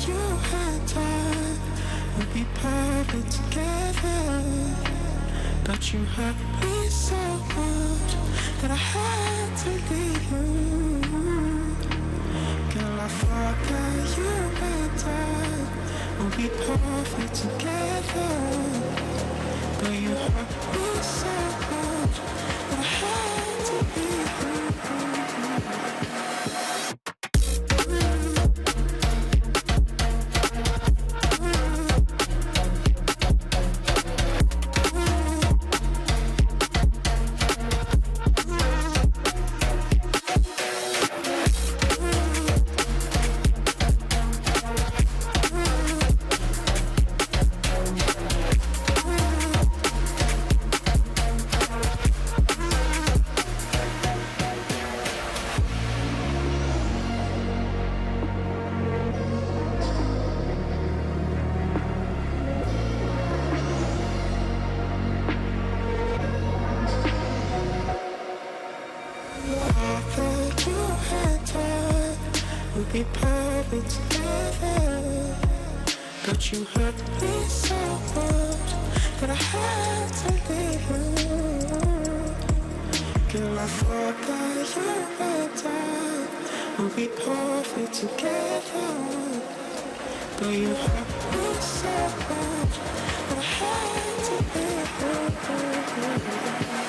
you had time would be perfect together. But you hurt me so much that I had to leave you. Girl, I thought that you and I would be perfect together. But you hurt me so much that I had to leave you. Be perfect together, but you hurt me so much that I had to leave you. Girl, I thought that you and I would be perfect together, but you hurt me so much that I had to leave you.